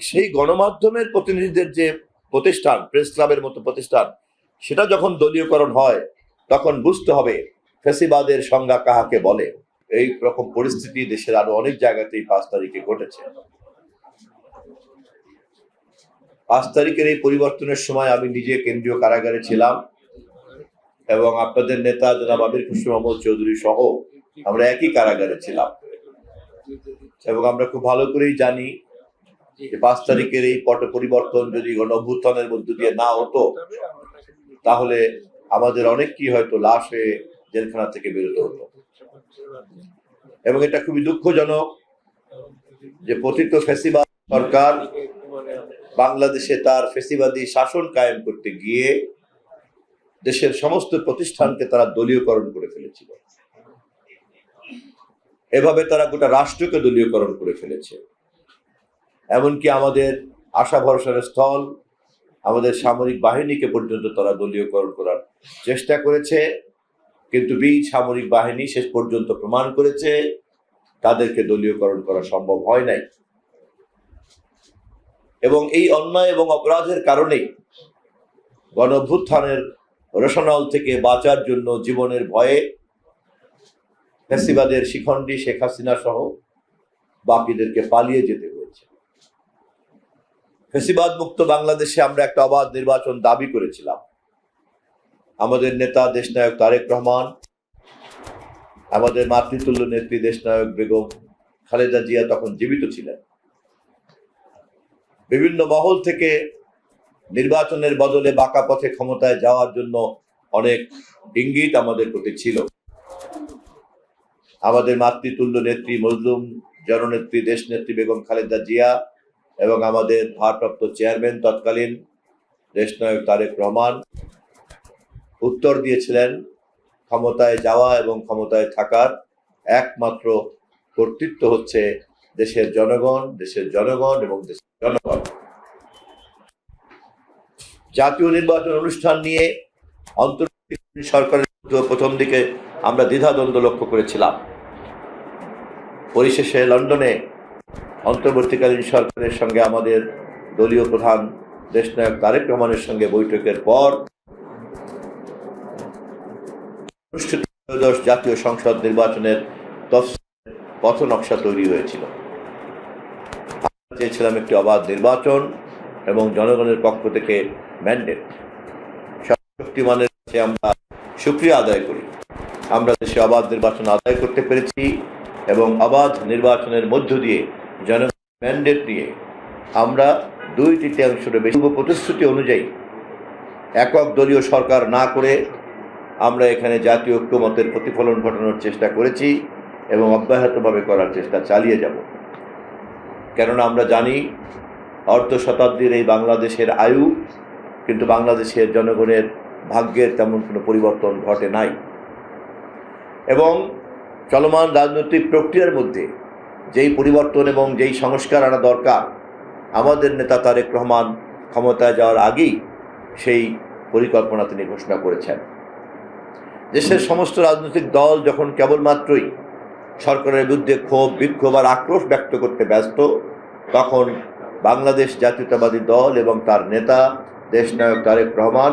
সেই গণমাধ্যমের প্রতিনিধিদের যে প্রতিষ্ঠান, প্রেস ক্লাবের মতো প্রতিষ্ঠান, সেটা যখন দলীয়করণ হয় তখন বুঝতে হবে ফ্যাসিবাদের সংজ্ঞা কাহাকে বলে। এই রকম পরিস্থিতি দেশের আরো অনেক জায়গাতেই 5 তারিখে ঘটেছে। 5 তারিখের এই পরিবর্তনের সময় আমি নিজে কেন্দ্রীয় কারাগারে ছিলাম এবং আপনাদের নেতা জনাব আমির খসরু মাহমুদ চৌধুরী সহ আমরা একই কারাগারে ছিলাম এবং আমরা খুব ভালো করেই জানি যে 5 তারিখের এই পট পরিবর্তন যদি গণ অভ্যুত্থানের মধ্য দিয়ে না হতো তাহলে আমাদের অনেককেই হয়তো লাশ হয়ে জেলখানা থেকে বেরোতে হতো। এবং এটা খুবই দুঃখজনক যে পতিত ফ্যাসিবাদ সরকার বাংলাদেশে তার ফ্যাসিবাদী শাসন কায়েম করতে গিয়ে দেশের সমস্ত প্রতিষ্ঠানকে তারা দলীয়করণ করে ফেলেছিল। এভাবে তারা গোটা রাষ্ট্রকে দলীয়করণ করে ফেলেছে। এমনকি আমাদের আশা ভরসার স্থল, আমাদের সামরিক বাহিনীকে পর্যন্ত তারা দলীয়করণ করার চেষ্টা করেছে, কিন্তু সামরিক বাহিনী শেষ পর্যন্ত প্রমাণ করেছে তাদেরকে দলীয়করণ করা সম্ভব হয় নাই। এবং এই অন্যায় এবং অপরাধের কারণেই গণ অভ্যুত্থানের রোশনাল থেকে বাঁচার জন্য জীবনের ভয়ে ফ্যাসিবাদের শিখণ্ডী শেখ হাসিনা সহ বাকিদেরকে পালিয়ে যেতে হয়েছে। ফ্যাসিবাদ মুক্ত বাংলাদেশে আমরা একটা অবাধ নির্বাচন দাবি করেছিলাম। আমাদের নেতা দেশনায়ক তারেক রহমান, আমাদের মাতৃতুল্য নেত্রী দেশনায়ক বেগম খালেদা জিয়া তখন জীবিত ছিলেন। বিভিন্ন মহল থেকে নির্বাচনের বদলে বাঁকা পথে ক্ষমতায় যাওয়ার জন্য অনেক ইঙ্গিত আমাদের প্রতি ছিল। আমাদের মাতৃতুল্য নেত্রী মজলুম জননেত্রী দেশনেত্রী বেগম খালেদা জিয়া এবং আমাদের ভারপ্রাপ্ত চেয়ারম্যান তৎকালীন দেশনায়ক তারেক রহমান উত্তর দিয়েছিলেন ক্ষমতায় যাওয়া এবং ক্ষমতায় থাকার একমাত্র কর্তৃত্ব হচ্ছে দেশের জনগণ এবং দেশের জনগণ। জাতীয় নির্বাচন অনুষ্ঠান নিয়ে অন্তর্বর্তী সরকারের প্রথম দিকে আমরা দ্বিধাদ্বন্দ্ব লক্ষ্য করেছিলাম। পরিশেষে লন্ডনে অন্তর্বর্তীকালীন সরকারের সঙ্গে আমাদের দলীয় প্রধান দেশনায়ক তারেক রহমানের সঙ্গে বৈঠকের পর অনুষ্ঠিত জাতীয় সংসদ নির্বাচনের পথ নকশা তৈরি হয়েছিল। আমরা চেয়েছিলাম একটি অবাধ নির্বাচন এবং জনগণের পক্ষ থেকে ম্যান্ডেট। সর্বশক্তিমানের কাছে আমরা শুকরিয়া আদায় করি, আমরা দেশে অবাধ নির্বাচন আদায় করতে পেরেছি এবং অবাধ নির্বাচনের মধ্য দিয়ে জনগণের ম্যান্ডেট নিয়ে আমরা 2/3 বেশি প্রতিশ্রুতি অনুযায়ী একক দলীয় সরকার না করে আমরা এখানে জাতীয় ঐক্যমতের প্রতিফলন ঘটানোর চেষ্টা করেছি এবং অব্যাহতভাবে করার চেষ্টা চালিয়ে যাব। কেননা আমরা জানি অর্ধ শতাব্দীর এই বাংলাদেশের আয়ু, কিন্তু বাংলাদেশের জনগণের ভাগ্যের তেমন কোনো পরিবর্তন ঘটে নাই। এবং চলমান রাজনৈতিক প্রক্রিয়ার মধ্যে যেই পরিবর্তন এবং যেই সংস্কার আনা দরকার, আমাদের নেতা তারেক রহমান ক্ষমতায় যাওয়ার আগেই সেই পরিকল্পনা তিনি ঘোষণা করেছেন। দেশের সমস্ত রাজনৈতিক দল যখন কেবলমাত্রই সরকারের বিরুদ্ধে ক্ষোভ, বিক্ষোভ আর আক্রোশ ব্যক্ত করতে ব্যস্ত, তখন বাংলাদেশ জাতীয়তাবাদী দল এবং তার নেতা দেশনায়ক তারেক রহমান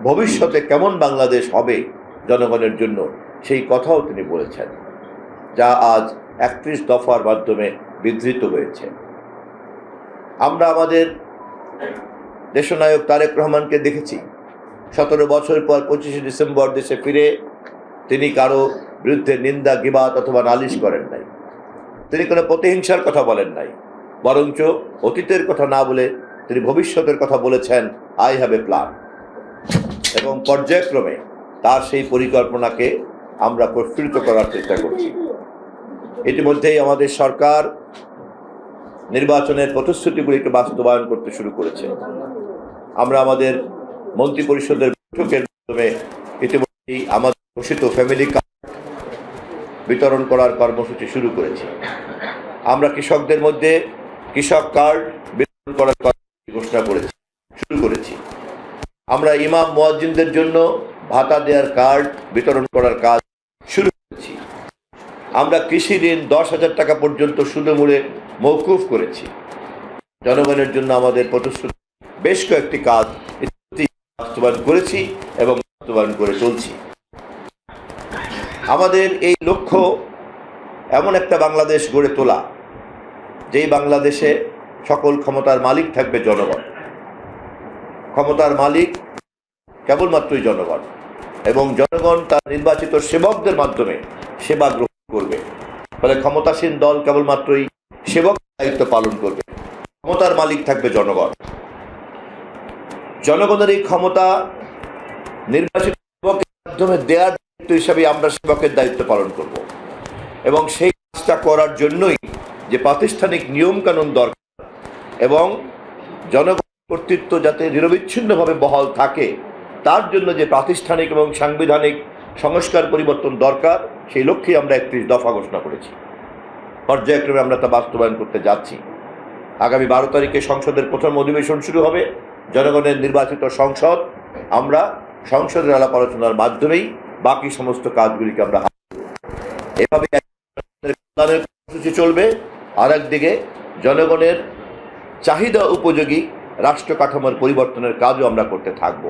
ভবিষ্যতে কেমন বাংলাদেশ হবে জনগণের জন্য সেই কথাও তিনি বলেছেন, যা আজ 31 দফার মাধ্যমে বিধৃত হয়েছে। আমরা আমাদের দেশনায়ক তারেক রহমানকে দেখেছি 17 বছর পর 25শে ডিসেম্বর দেশে ফিরে তিনি কারো বিরুদ্ধে নিন্দা, গিবাত অথবা নালিশ করেন নাই। তিনি কোনো প্রতিহিংসার কথা বলেন নাই, বরঞ্চ অতীতের কথা না বলে তিনি ভবিষ্যতের কথা বলেছেন, আই হ্যাভ এ প্ল্যান। এবং পর্যায়ক্রমে তার সেই পরিকল্পনাকে আমরা প্রস্ফুটিত করার চেষ্টা করছি। ইতিমধ্যেই আমাদের সরকার নির্বাচনের প্রতিশ্রুতিগুলিকে বাস্তবায়ন করতে শুরু করেছে। আমরা আমাদের মন্ত্রী পরিষদের বৈঠকের মাধ্যমে ইতিমধ্যেই আমাদের ঘোষিত ফ্যামিলি কার্ড বিতরণ করার কর্মসূচি শুরু করেছি। আমরা কৃষকদের মধ্যে কৃষক কার্ড বিতরণ করার কর্মসূচি ঘোষণা শুরু করেছি। আমরা ইমাম মুয়াজ্জিনদের জন্য ভাতা দেওয়ার কার্ড বিতরণ করার কাজ শুরু করেছি। আমরা কৃষি ঋণ 10,000 টাকা পর্যন্ত সুদে মূলে মওকুফ করেছি। জনগণের জন্য আমাদের প্রতিশ্রুতি বেশ কয়েকটি কাজ বাস্তবায়ন করেছি এবং বাস্তবায়ন করে চলছি। আমাদের এই লক্ষ্য এমন একটা বাংলাদেশ গড়ে তোলা, যেই বাংলাদেশে সকল ক্ষমতার মালিক থাকবে জনগণ। ক্ষমতার মালিক কেবলমাত্রই জনগণ, এবং জনগণ তার নির্বাচিত সেবকদের মাধ্যমে সেবা গ্রহণ করবে। ফলে ক্ষমতাসীন দল কেবলমাত্রই সেবক দায়িত্ব পালন করবে, ক্ষমতার মালিক থাকবে জনগণ। জনগণের এই ক্ষমতা নির্বাচিত সেবকের মাধ্যমে দেওয়ার দায়িত্ব হিসাবে আমরা সেবকের দায়িত্ব পালন করব, এবং সেই কাজটা করার জন্যই যে প্রাতিষ্ঠানিক নিয়মকানুন দরকার এবং জনগণ কর্তৃত্ব যাতে নিরবিচ্ছিন্নভাবে বহাল থাকে, তার জন্য যে প্রাতিষ্ঠানিক এবং সাংবিধানিক সংস্কার পরিবর্তন দরকার, সেই লক্ষ্যে আমরা 31 দফা ঘোষণা করেছি। পর্যায়ক্রমে আমরা তা বাস্তবায়ন করতে যাচ্ছি। আগামী 12 তারিখে সংসদের প্রথম অধিবেশন শুরু হবে। জনগণের নির্বাচিত সংসদ, আমরা সংসদের আলাপ আলোচনার মাধ্যমেই বাকি সমস্ত কাজগুলিকে আমরা এভাবে কর্মসূচি চলবে। আর একদিকে জনগণের চাহিদা উপযোগী রাষ্ট্র কাঠামোর পরিবর্তনের কাজও আমরা করতে থাকব।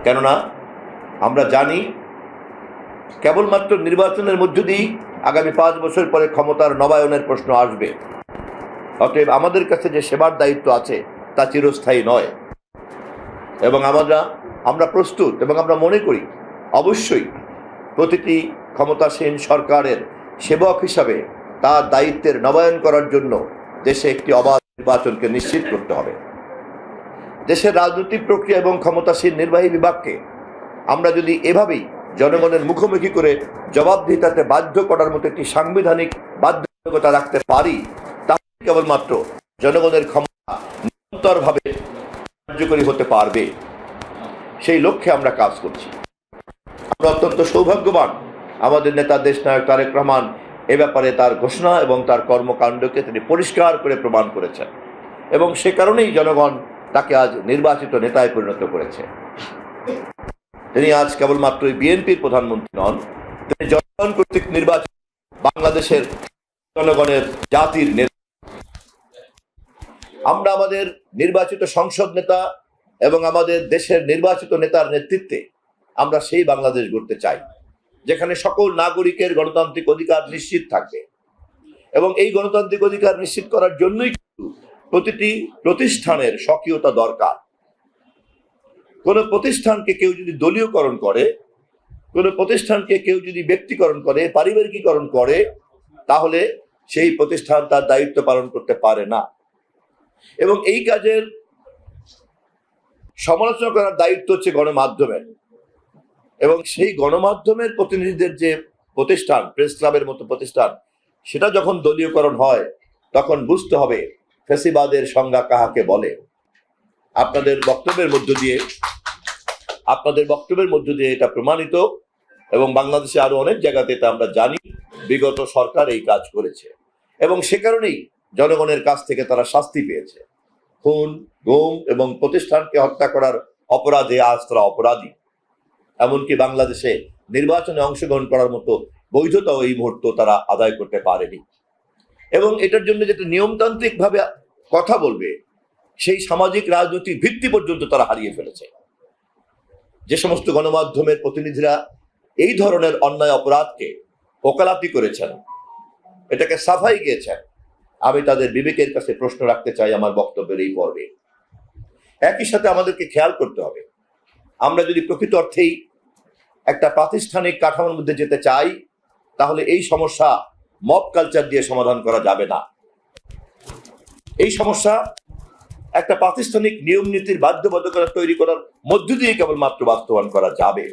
কেননা আমরা জানি কেবলমাত্র নির্বাচনের মধ্য দিয়েই আগামী 5 বছর পরে ক্ষমতার নবায়নের প্রশ্ন আসবে। অতএব আমাদের কাছে যে সেবার দায়িত্ব আছে তা চিরস্থায়ী নয়, এবং আমরা প্রস্তুত, এবং আমরা মনে করি অবশ্যই প্রতিটি ক্ষমতাসীন সরকারের সেবক হিসাবে তার দায়িত্বের নবায়ন করার জন্য দেশে একটি অবাধ নির্বাচনকে নিশ্চিত করতে হবে। দেশের রাজনৈতিক প্রক্রিয়া এবং ক্ষমতাসীন নির্বাহী বিভাগকে আমরা যদি এভাবেই জনগণের মুখোমুখি করে জবাবদিহিতাতে বাধ্য করার মতো একটি সাংবিধানিক বাধ্যবাধকতা রাখতে পারি, তাহলে কেবলমাত্র জনগণের ক্ষমতা নিরন্তরভাবে কার্যকরী হতে পারবে। সেই লক্ষ্যে আমরা কাজ করছি। আমরা অত্যন্ত সৌভাগ্যবান, আমাদের নেতা দেশনায়ক তারেক রহমান এ ব্যাপারে তার ঘোষণা এবং তার কর্মকাণ্ডকে তিনি পরিষ্কার করে প্রমাণ করেছেন, এবং সে কারণেই জনগণ তাকে আজ নির্বাচিত নেতায় পরিণত করেছে। তিনি আজ কেবলমাত্র বিএনপির প্রধানমন্ত্রী নন, তিনি জনগণ কর্তৃক নির্বাচিত বাংলাদেশের জনগণের জাতির নেতা। আমরা আমাদের নির্বাচিত সংসদ নেতা এবং আমাদের দেশের নির্বাচিত নেতার নেতৃত্বে আমরা সেই বাংলাদেশ গড়তে চাই, যেখানে সকল নাগরিকের গণতান্ত্রিক অধিকার নিশ্চিত থাকবে। এবং এই গণতান্ত্রিক অধিকার নিশ্চিত করার জন্যই কিন্তু প্রতিটি প্রতিষ্ঠানের স্বকীয়তা দরকার। কোন প্রতিষ্ঠানকে কেউ যদি দলীয়করণ করে, কোন প্রতিষ্ঠানকে কেউ যদি ব্যক্তিকরণ করে, পারিবারিকীকরণ করে, তাহলে সেই প্রতিষ্ঠান তার দায়িত্ব পালন করতে পারে না। এবং এই কাজের সমালোচনা করার দায়িত্ব হচ্ছে গণমাধ্যমের, এবং সেই গণমাধ্যমের প্রতিনিধিদের যে প্রতিষ্ঠান, প্রেস ক্লাবের মতো প্রতিষ্ঠান, সেটা যখন দলীয়করণ হয় তখন বুঝতে হবে ফ্যাসিবাদের সংজ্ঞা কাহাকে বলে। আপনাদের বক্তব্যের মধ্য দিয়ে এটা প্রমাণিত, এবং বাংলাদেশে আরো অনেক জায়গাতে এটা আমরা জানি বিগত সরকার এই কাজ করেছে, এবং সে কারণেই জনগণের কাছ থেকে তারা শাস্তি পেয়েছে। খুন, গুম এবং প্রতিষ্ঠানকে হত্যা করার অপরাধে আজ তারা অপরাধী। এমনকি বাংলাদেশে নির্বাচনে অংশগ্রহণ করার মতো বৈধতাও এই মুহূর্তে তারা আদায় করতে পারেনি, এবং এটার জন্য যেটা নিয়মতান্ত্রিক ভাবে কথা বলবে সেই সামাজিক রাজনৈতিক ভিত্তি পর্যন্ত তারা হারিয়ে ফেলেছে। যে সমস্ত গণমাধ্যমের প্রতিনিধিরা এই ধরনের অন্যায় অপরাধকে ওকালতি করেছেন, এটাকে সাফাই গিয়েছেন, আমি তাদের বিবেকের কাছে প্রশ্ন রাখতে চাই আমার বক্তব্যের এই পর্বে। একই সাথে আমাদেরকে খেয়াল করতে হবে, আমরা যদি প্রকৃত অর্থেই একটা প্রাতিষ্ঠানিক কাঠামোর মধ্যে যেতে চাই, তাহলে এই সমস্যা মব কালচার দিয়ে সমাধান করা যাবে না। এই সমস্যা একটা প্রাতিষ্ঠানিক নিয়ম নীতির বাধ্যবাধকতা তৈরি করার মধ্য দিয়ে কেবলমাত্র বাস্তবায়ন করা যাবে।